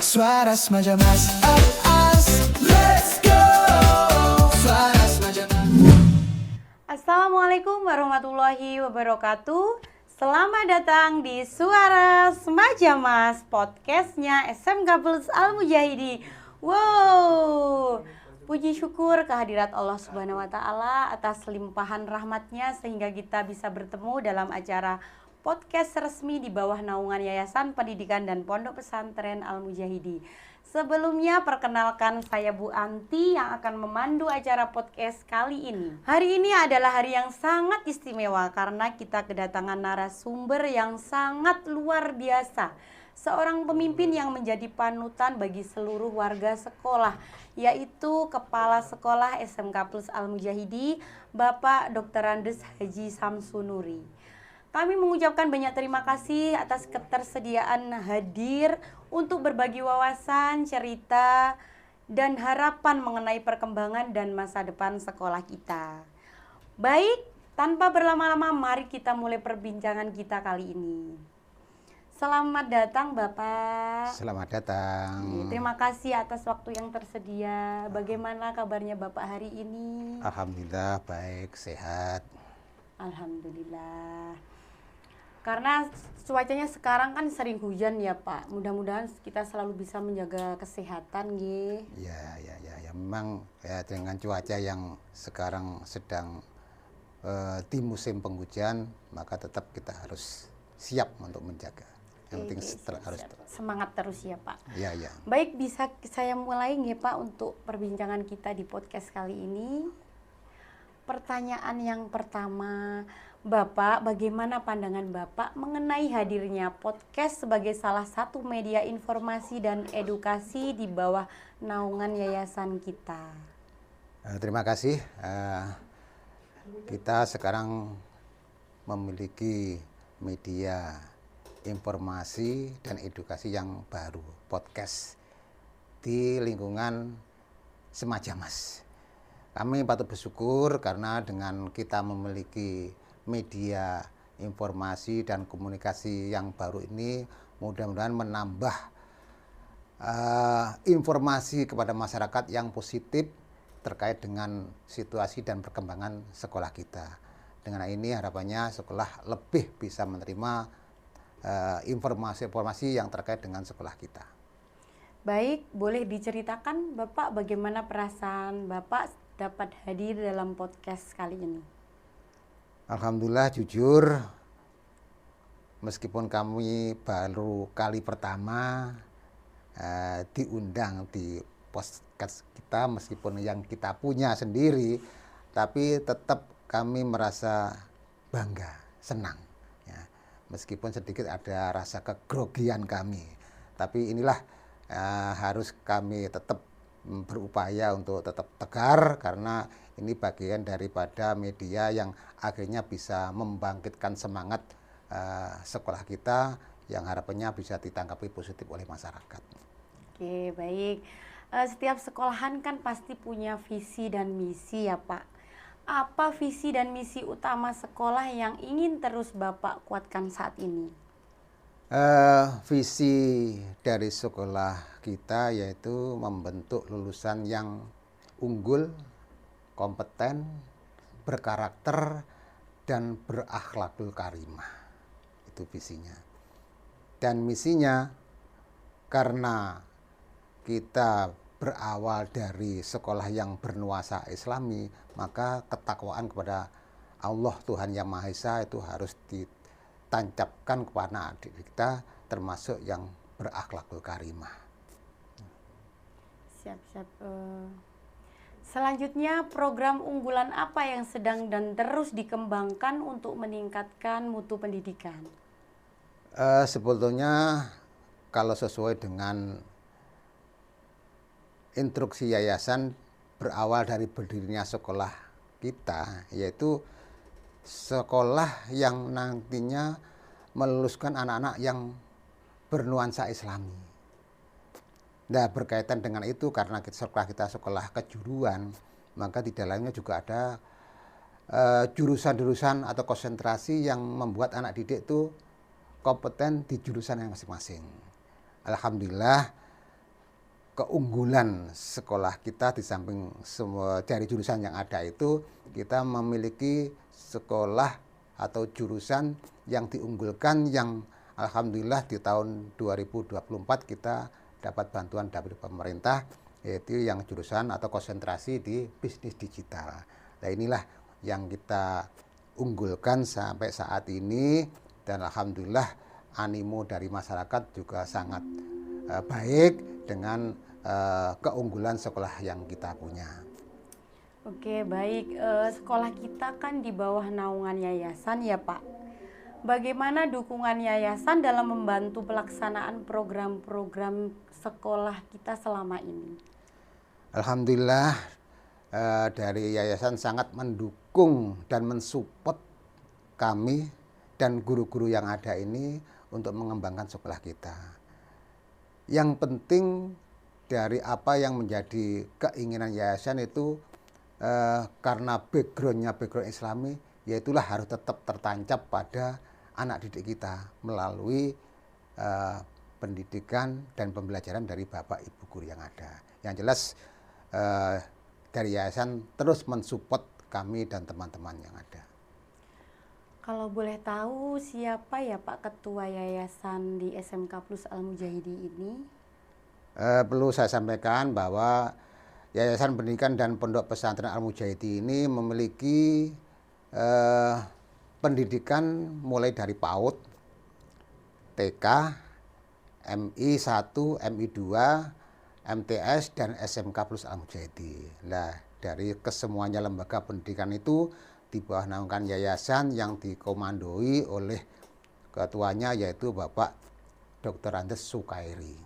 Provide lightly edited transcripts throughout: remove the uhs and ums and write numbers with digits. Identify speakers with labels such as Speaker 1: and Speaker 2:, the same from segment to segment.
Speaker 1: Suara Remaja Mas, let's go. Suara Remaja Mas.
Speaker 2: Assalamualaikum warahmatullahi wabarakatuh. Selamat datang di Suara Remaja Mas, podcastnya SMK Plus Al Mujahidi. Wow, puji syukur kehadirat Allah Subhanahu wa Ta'ala atas limpahan rahmatnya sehingga kita bisa bertemu dalam acara podcast resmi di bawah naungan Yayasan Pendidikan dan Pondok Pesantren Al Mujahidi. Sebelumnya perkenalkan saya Bu Anti yang akan memandu acara podcast kali ini. Hari ini adalah hari yang sangat istimewa karena kita kedatangan narasumber yang sangat luar biasa. Seorang pemimpin yang menjadi panutan bagi seluruh warga sekolah, yaitu Kepala Sekolah SMK Plus Al Mujahidi, Bapak Dr. Andes Haji Samsunuri. Kami mengucapkan banyak terima kasih atas ketersediaan hadir untuk berbagi wawasan, cerita, dan harapan mengenai perkembangan dan masa depan sekolah kita. Baik, tanpa berlama-lama mari kita mulai perbincangan kita kali ini. Selamat datang Bapak.
Speaker 3: Selamat datang.
Speaker 2: Terima kasih atas waktu yang tersedia. Bagaimana kabarnya Bapak hari ini?
Speaker 3: Alhamdulillah baik, sehat.
Speaker 2: Alhamdulillah. Karena cuacanya sekarang kan sering hujan ya Pak. Mudah-mudahan kita selalu bisa menjaga kesehatan
Speaker 3: Ya, memang ya dengan cuaca yang sekarang sedang di musim penghujan, maka tetap kita harus siap untuk menjaga. Yang penting harus
Speaker 2: semangat terus ya Pak.
Speaker 3: Ya.
Speaker 2: Baik, bisa saya mulai Pak untuk perbincangan kita di podcast kali ini. Pertanyaan yang pertama, Bapak, bagaimana pandangan Bapak mengenai hadirnya podcast sebagai salah satu media informasi dan edukasi di bawah naungan yayasan kita?
Speaker 3: Terima kasih. Kita sekarang memiliki media informasi dan edukasi yang baru, podcast di lingkungan Remaja Mas. Kami patut bersyukur karena dengan kita memiliki media informasi dan komunikasi yang baru ini mudah-mudahan menambah informasi kepada masyarakat yang positif terkait dengan situasi dan perkembangan sekolah kita. Dengan ini harapannya sekolah lebih bisa menerima informasi-informasi yang terkait dengan sekolah kita.
Speaker 2: Baik, boleh diceritakan Bapak bagaimana perasaan Bapak dapat hadir dalam podcast kali ini?
Speaker 3: Alhamdulillah, jujur meskipun kami baru kali pertama diundang di podcast kita, meskipun yang kita punya sendiri, tapi tetap kami merasa bangga, senang ya. Meskipun sedikit ada rasa kegrogian kami, tapi inilah harus kami tetap berupaya untuk tetap tegar karena ini bagian daripada media yang akhirnya bisa membangkitkan semangat sekolah kita yang harapannya bisa ditanggapi positif oleh masyarakat.
Speaker 2: Oke, baik. Setiap sekolahan kan pasti punya visi dan misi ya Pak. Apa visi dan misi utama sekolah yang ingin terus Bapak kuatkan saat ini?
Speaker 3: Visi dari sekolah kita yaitu membentuk lulusan yang unggul, kompeten, berkarakter, dan berakhlakul karimah. Itu visinya. Dan misinya, karena kita berawal dari sekolah yang bernuansa Islami, maka ketakwaan kepada Allah Tuhan Yang Maha Esa itu harus ditancapkan kepada adik kita, termasuk yang berakhlakul karimah.
Speaker 2: Siap. Selanjutnya, program unggulan apa yang sedang dan terus dikembangkan untuk meningkatkan mutu pendidikan?
Speaker 3: Sebetulnya kalau sesuai dengan instruksi yayasan berawal dari berdirinya sekolah kita, yaitu sekolah yang nantinya meluluskan anak-anak yang bernuansa Islami. Nah, berkaitan dengan itu karena sekolah kita sekolah kejuruan, maka di dalamnya juga ada jurusan-jurusan atau konsentrasi yang membuat anak didik itu kompeten di jurusan yang masing-masing. Alhamdulillah keunggulan sekolah kita di samping semua dari jurusan yang ada itu, kita memiliki sekolah atau jurusan yang diunggulkan yang alhamdulillah di tahun 2024 kita dapat bantuan dari pemerintah, yaitu yang jurusan atau konsentrasi di bisnis digital. Nah inilah yang kita unggulkan sampai saat ini, dan alhamdulillah animo dari masyarakat juga sangat baik dengan keunggulan sekolah yang kita punya.
Speaker 2: Oke, baik. Sekolah kita kan di bawah naungan yayasan ya Pak. Bagaimana dukungan yayasan dalam membantu pelaksanaan program-program sekolah kita selama ini?
Speaker 3: Alhamdulillah dari yayasan sangat mendukung dan mensupport kami dan guru-guru yang ada ini untuk mengembangkan sekolah kita. Yang penting dari apa yang menjadi keinginan yayasan itu karena background Islami, yaitulah harus tetap tertancap pada anak didik kita melalui pendidikan dan pembelajaran dari Bapak Ibu guru yang ada. Yang jelas dari yayasan terus mensupport kami dan teman-teman yang ada.
Speaker 2: Kalau boleh tahu siapa ya Pak Ketua Yayasan di SMK Plus Al-Mujahidi ini?
Speaker 3: Perlu saya sampaikan bahwa Yayasan Pendidikan dan Pondok Pesantren Al-Mujahidi ini memiliki pendidikan mulai dari PAUD, TK, MI 1, MI 2, MTS, dan SMK Plus Al-Mujahidi. Nah, dari kesemuanya lembaga pendidikan itu di bawah naungan yayasan yang dikomandoi oleh ketuanya yaitu Bapak Dr. Andes Sukairi.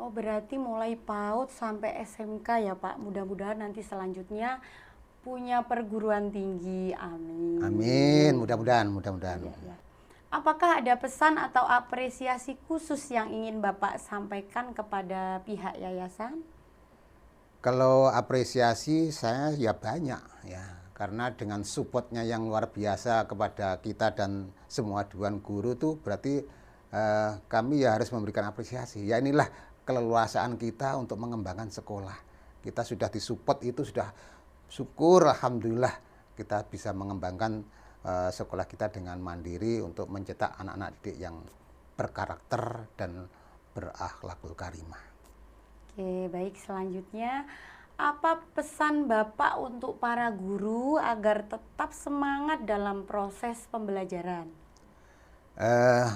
Speaker 2: Oh, berarti mulai PAUD sampai SMK ya Pak. Mudah-mudahan nanti selanjutnya punya perguruan tinggi. Amin.
Speaker 3: Amin, mudah-mudahan.
Speaker 2: Ya. Apakah ada pesan atau apresiasi khusus yang ingin Bapak sampaikan kepada pihak yayasan?
Speaker 3: Kalau apresiasi saya ya banyak ya, karena dengan supportnya yang luar biasa kepada kita dan semua dewan guru tuh berarti kami ya harus memberikan apresiasi. Ya inilah keleluasaan kita untuk mengembangkan sekolah. Kita sudah disupport, itu sudah syukur alhamdulillah kita bisa mengembangkan sekolah kita dengan mandiri untuk mencetak anak-anak didik yang berkarakter dan berakhlakul karimah.
Speaker 2: Oke, baik, selanjutnya apa pesan Bapak untuk para guru agar tetap semangat dalam proses pembelajaran?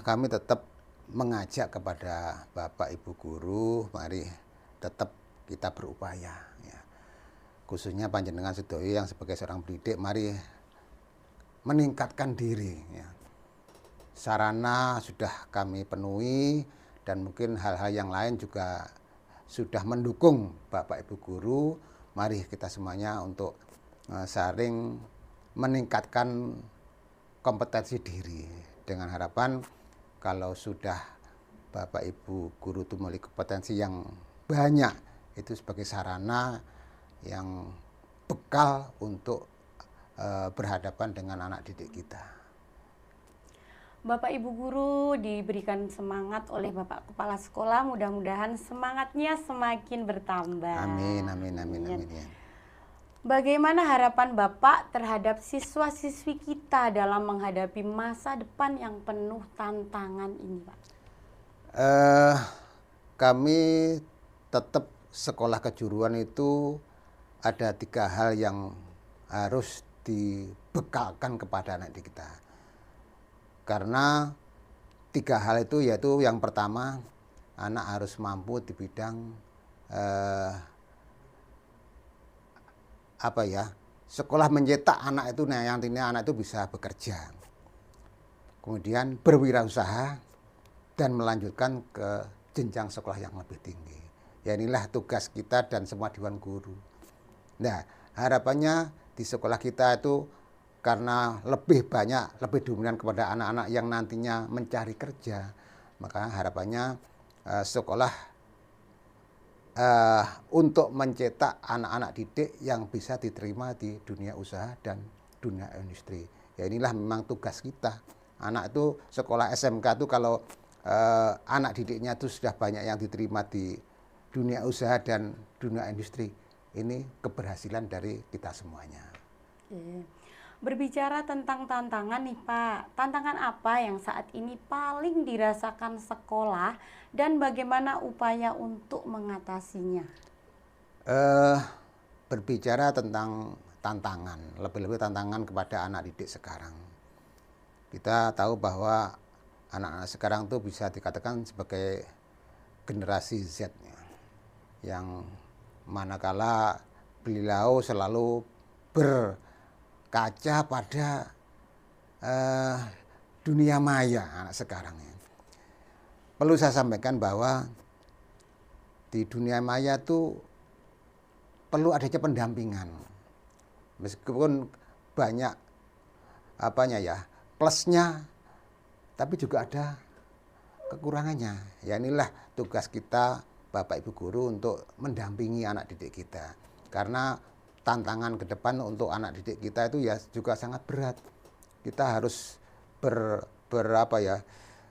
Speaker 3: Kami tetap mengajak kepada Bapak Ibu guru, mari tetap kita berupaya ya. Khususnya panjenengan sedaya yang sebagai seorang pendidik, mari meningkatkan diri ya. Sarana sudah kami penuhi dan mungkin hal-hal yang lain juga sudah mendukung Bapak Ibu guru. Mari kita semuanya untuk saling meningkatkan kompetensi diri dengan harapan kalau sudah Bapak Ibu guru itu memiliki kompetensi yang banyak, itu sebagai sarana yang bekal untuk berhadapan dengan anak didik kita.
Speaker 2: Bapak Ibu guru diberikan semangat oleh Bapak Kepala Sekolah, mudah-mudahan semangatnya semakin bertambah.
Speaker 3: Amin. Ya.
Speaker 2: Bagaimana harapan Bapak terhadap siswa-siswi kita dalam menghadapi masa depan yang penuh tantangan ini, Pak?
Speaker 3: Kami tetap sekolah kejuruan itu ada 3 hal yang harus dibekalkan kepada anak didik kita. Karena 3 hal itu yaitu yang pertama, anak harus mampu di bidang sekolah mencetak anak itu, nah yang intinya anak itu bisa bekerja, kemudian berwirausaha dan melanjutkan ke jenjang sekolah yang lebih tinggi. Ya inilah tugas kita dan semua dewan guru. Nah harapannya di sekolah kita itu karena lebih dominan kepada anak-anak yang nantinya mencari kerja, maka harapannya sekolah untuk mencetak anak-anak didik yang bisa diterima di dunia usaha dan dunia industri. Ya inilah memang tugas kita. Anak itu sekolah SMK itu kalau anak didiknya itu sudah banyak yang diterima di dunia usaha dan dunia industri ini keberhasilan dari kita semuanya.
Speaker 2: Oke. Berbicara tentang tantangan nih Pak, tantangan apa yang saat ini paling dirasakan sekolah dan bagaimana upaya untuk mengatasinya?
Speaker 3: Berbicara tentang tantangan, lebih-lebih tantangan kepada anak didik sekarang. Kita tahu bahwa anak-anak sekarang tuh bisa dikatakan sebagai generasi Z, yang manakala beliau selalu berkaca pada dunia maya anak sekarang. Perlu saya sampaikan bahwa di dunia maya tuh perlu adanya pendampingan. Meskipun banyak plusnya, tapi juga ada kekurangannya. Ya inilah tugas kita Bapak Ibu Guru untuk mendampingi anak didik kita. Karena tantangan ke depan untuk anak didik kita itu ya juga sangat berat. Kita harus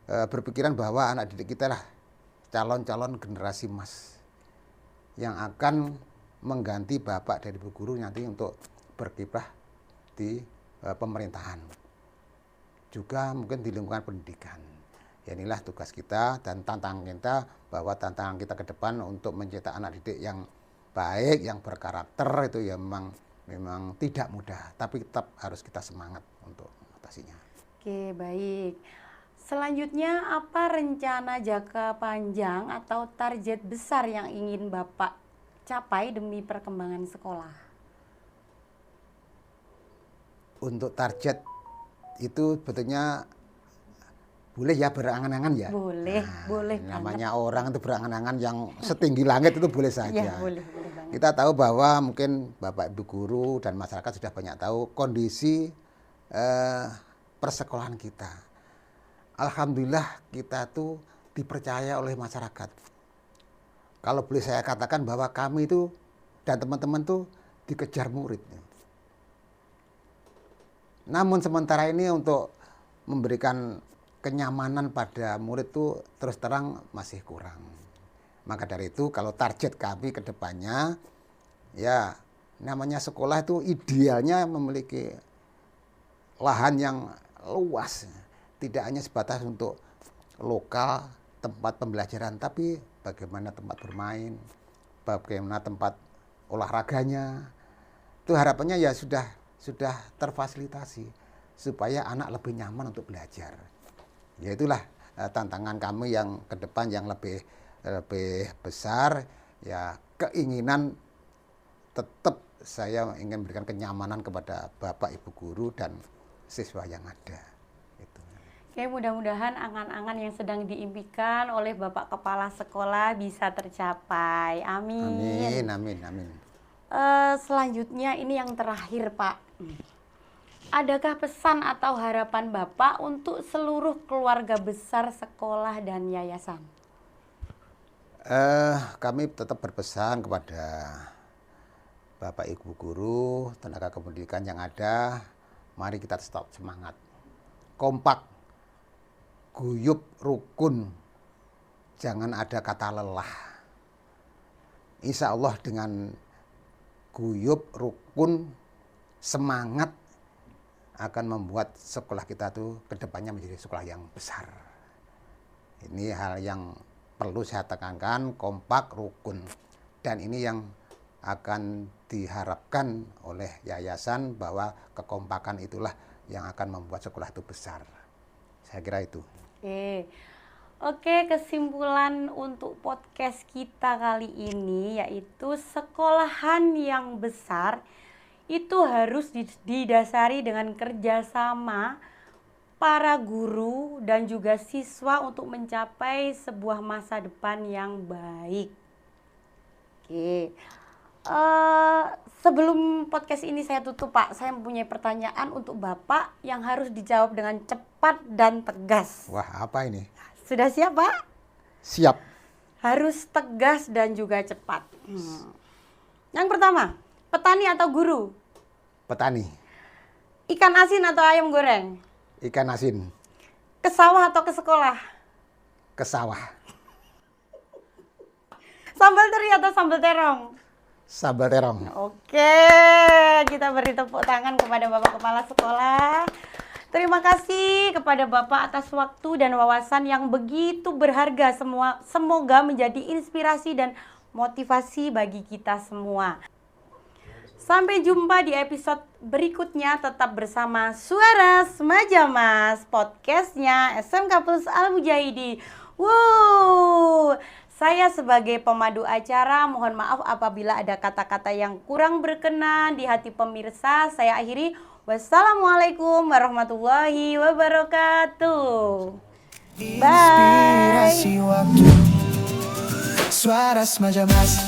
Speaker 3: berpikiran bahwa anak didik kita lah calon-calon generasi emas yang akan mengganti Bapak dari Ibu Guru nanti untuk berkiprah di pemerintahan. Juga mungkin di lingkungan pendidikan. Ya inilah tugas kita dan tantangan kita, bahwa tantangan kita ke depan untuk mencetak anak didik yang baik, yang berkarakter itu ya memang tidak mudah, tapi tetap harus kita semangat untuk mengatasinya.
Speaker 2: Oke, baik. Selanjutnya apa rencana jangka panjang atau target besar yang ingin Bapak capai demi perkembangan sekolah?
Speaker 3: Untuk target itu sebetulnya boleh ya berangan-angan ya.
Speaker 2: Boleh, boleh
Speaker 3: Namanya
Speaker 2: banget.
Speaker 3: orang itu berangan-angan yang setinggi langit itu boleh saja.
Speaker 2: Ya, boleh banget.
Speaker 3: Kita tahu bahwa mungkin Bapak Ibu Guru dan masyarakat sudah banyak tahu kondisi persekolahan kita. Alhamdulillah kita tuh dipercaya oleh masyarakat. Kalau boleh saya katakan bahwa kami itu dan teman-teman tuh dikejar murid. Namun sementara ini untuk memberikan kenyamanan pada murid itu terus terang masih kurang. Maka dari itu kalau target kami ke depannya, ya namanya sekolah itu idealnya memiliki lahan yang luas. Tidak hanya sebatas untuk lokal tempat pembelajaran, tapi bagaimana tempat bermain, bagaimana tempat olahraganya. Itu harapannya ya sudah terfasilitasi supaya anak lebih nyaman untuk belajar. Ya itulah tantangan kami yang ke depan yang lebih besar, ya keinginan tetap saya ingin memberikan kenyamanan kepada Bapak Ibu Guru dan siswa yang ada. Itu.
Speaker 2: Oke, mudah-mudahan angan-angan yang sedang diimpikan oleh Bapak Kepala Sekolah bisa tercapai. Amin.
Speaker 3: Amin.
Speaker 2: Selanjutnya ini yang terakhir Pak. Adakah pesan atau harapan Bapak untuk seluruh keluarga besar sekolah dan yayasan?
Speaker 3: Kami tetap berpesan kepada Bapak Ibu Guru, tenaga kependidikan yang ada, mari kita tetap semangat, kompak, guyup, rukun, jangan ada kata lelah. Insya Allah dengan guyup, rukun, semangat akan membuat sekolah kita tuh kedepannya menjadi sekolah yang besar. Ini hal yang perlu saya tekankan, kompak, rukun. Dan ini yang akan diharapkan oleh yayasan bahwa kekompakan itulah yang akan membuat sekolah itu besar. Saya kira itu.
Speaker 2: Oke, kesimpulan untuk podcast kita kali ini yaitu sekolahan yang besar itu harus didasari dengan kerjasama para guru dan juga siswa untuk mencapai sebuah masa depan yang baik. Oke, sebelum podcast ini saya tutup Pak, saya mempunyai pertanyaan untuk Bapak yang harus dijawab dengan cepat dan tegas.
Speaker 3: Wah, apa ini?
Speaker 2: Sudah siap Pak?
Speaker 3: Siap.
Speaker 2: Harus tegas dan juga cepat. Yang pertama, petani atau guru?
Speaker 3: Petani.
Speaker 2: Ikan asin atau ayam goreng?
Speaker 3: Ikan asin.
Speaker 2: Ke sawah atau ke sekolah?
Speaker 3: Ke sawah.
Speaker 2: Sambal teri atau sambal terong?
Speaker 3: Sambal terong.
Speaker 2: Oke, kita beri tepuk tangan kepada Bapak Kepala Sekolah. Terima kasih kepada Bapak atas waktu dan wawasan yang begitu berharga semua. Semoga menjadi inspirasi dan motivasi bagi kita semua. Sampai jumpa di episode berikutnya. Tetap bersama Suara Remaja Mas, podcastnya SMK Plus Al Mujahidi. Wow, saya sebagai pemandu acara mohon maaf apabila ada kata-kata yang kurang berkenan di hati pemirsa. Saya akhiri. Wassalamualaikum warahmatullahi wabarakatuh. Bye.
Speaker 1: Inspirasi waktu Suara Remaja Mas.